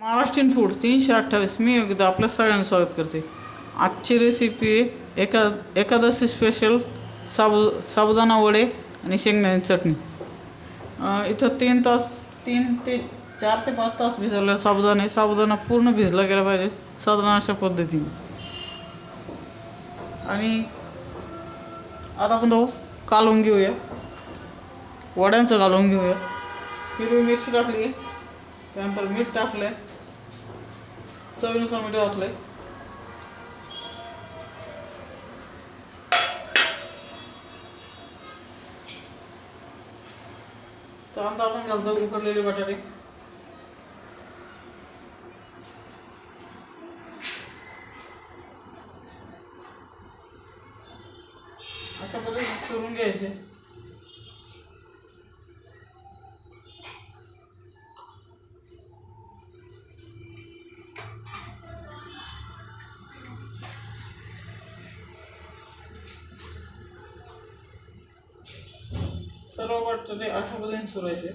Maharashtrian food 328 मी एकदा आपल्या सगळ्यांना स्वागत करते। आजची रेसिपी एकादशी स्पेशल साबुदाणा वडे आणि शेंगदाण्याची चटणी। इथं 3 ते 4 ते 5 तास भिजवलेला साबुदाणा पूर्ण भिजला गेला पाहिजे साधारण अशा पद्धतीने। आणि आता आपण तो कालवून घेऊया, वड्यांचं कालवून घेऊया। हिरवी मिरची टाकली, त्यानंतर मीठ टाकलं, चवीनुसार मीठ घातलंय, त्यानंतर आपण घालतो उकडलेले बटाटे, अशा पद्धतीने करून घ्यायचे। सर्व बटाटे अशा पद्धतीने सोडायचे।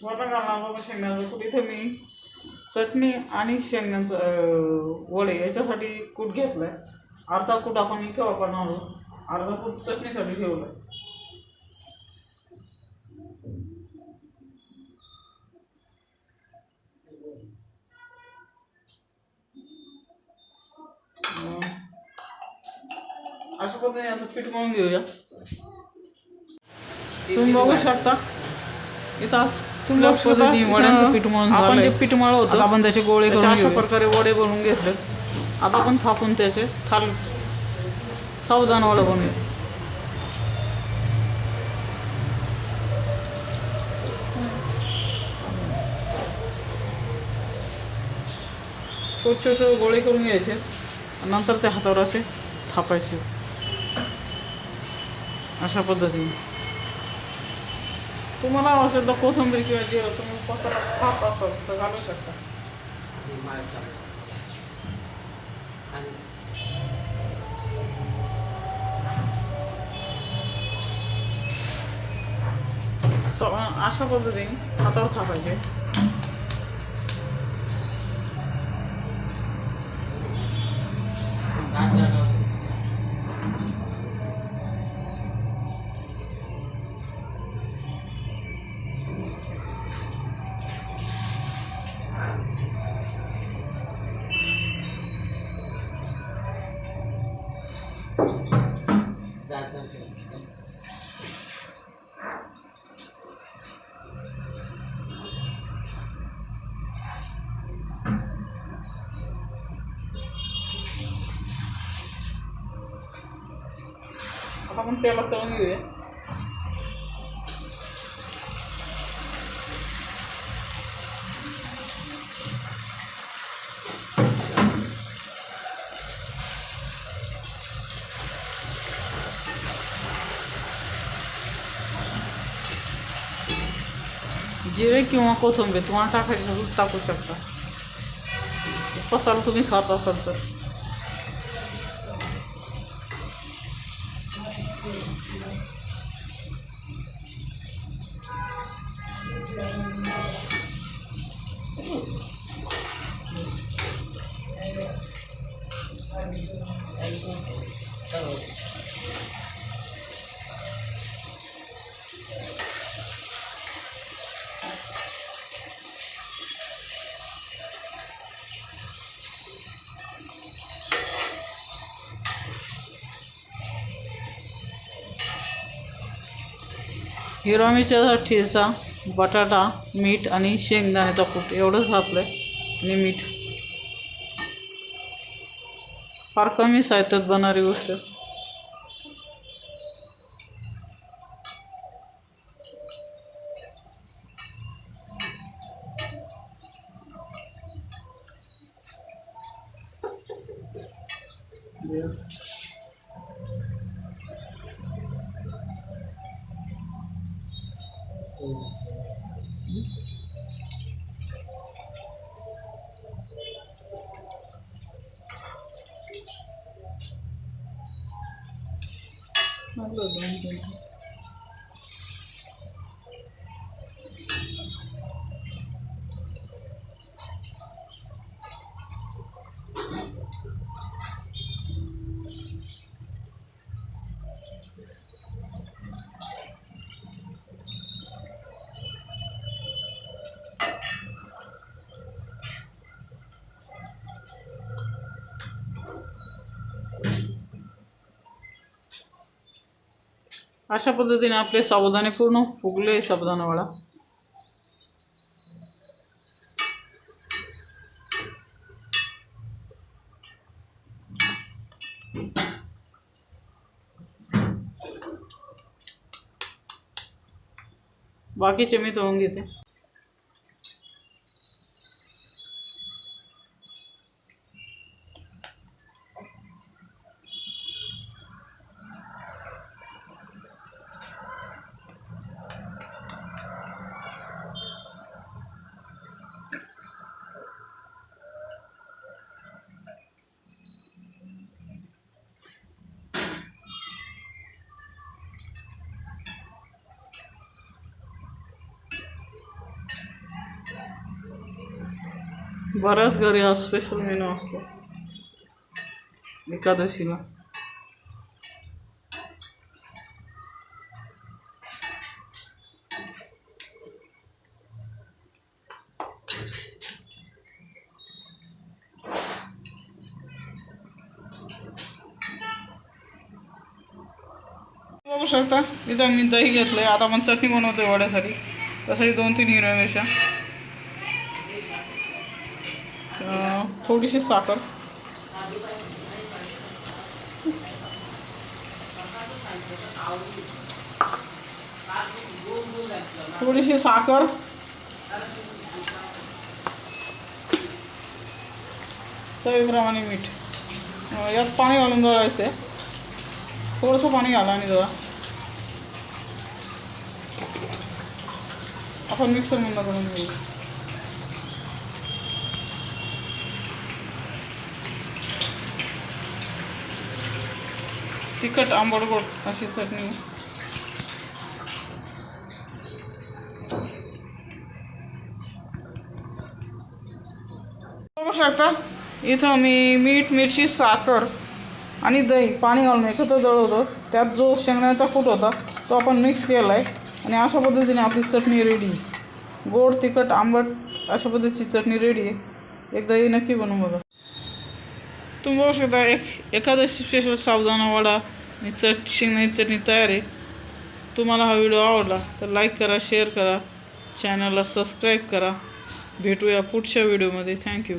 वरण घालणार शेंगदाण्याचं कूट। इथं मी चटणी आणि शेंगदाण्याचं वडे याच्यासाठी कूट घेतलाय। अर्धा कूट आपण इथं वापरणार आहोत, अर्धा कूट चटणीसाठी ठेवलाय। अशा पद्धतीने असं पीठ मळून घेऊया। तुम्ही बघू शकता इथं वड्यांचं पीठ मळून आपण जे पीठ मळलं होतं आपण त्याचे गोळे करून अशा प्रकारे वडे बनवून घेतले। आता आपण थापून त्याचे साबुदाणा वडे बनवूया। छोटे छोटे गोळे करून घ्यायचे, नंतर ते हातावर असे थापायचे अशा पद्धतीने। तुम्हाला असेल तर कोथिंबीर किंवा जे तुम्ही मसाला खात असाल तर घालू शकता। अशा पद्धतीने हातावर थापायचे। आता आपण तेलात तळून घेऊया। जिरे किंवा कोथिंबीर तुम्हाला टाकायचं टाकू शकता, मसाला तुम्ही खात असाल तर। हिरवा मिरच्याचा ठेचा, बटाटा, मीठ आणि शेंगदाण्याचा कूट एवढंच घातलंय आणि मीठ। फार कमी साहित्यात बनणारी गोष्ट। अशा पद्धतीने आपले साबुदाणे पूर्ण फुगले साबुदाणा वडा. बाकीचे मी तळून घेते. बऱ्याच घरी हा स्पेशल मेनू असतो एकादशीला. बघू शकता इथं मी दही घेतलंय. आता आपण चटणी बनवतोय वड्यासाठी. तसंही 2-3 हिरव्या मिरच्या, थोडीशी साखर, थोडीशी साखर, चवीप्रमाणे मीठ. यात पाणी घालून दळायचं आहे. थोडंसं पाणी घाला आणि जरा आपण मिक्सरमधून करून घेऊ. तिखट आंबट गोड अशी चटणी. बघू शकता इथं मी मीठ, मिरची, साखर आणि दही पाणी घालून एकत्र दळवतो. त्यात जो शेंगदाण्याचा कूट होता तो आपण मिक्स केला आहे. आणि अशा पद्धतीने आपली चटणी रेडी. गोड, तिखट, आंबट अशा पद्धतीची चटणी रेडी आहे. एकदा ही नक्की बनवून बघा. तुम्ही बघू शकता एकादशी स्पेशल साबुदाणा वडा आणि शेंगदाण्याची चटणी तयार आहे. तुम्हाला हा व्हिडिओ आवडला तर लाईक करा, शेअर करा, चॅनलला सबस्क्राईब करा. भेटूया पुढच्या व्हिडिओमध्ये. थँक्यू.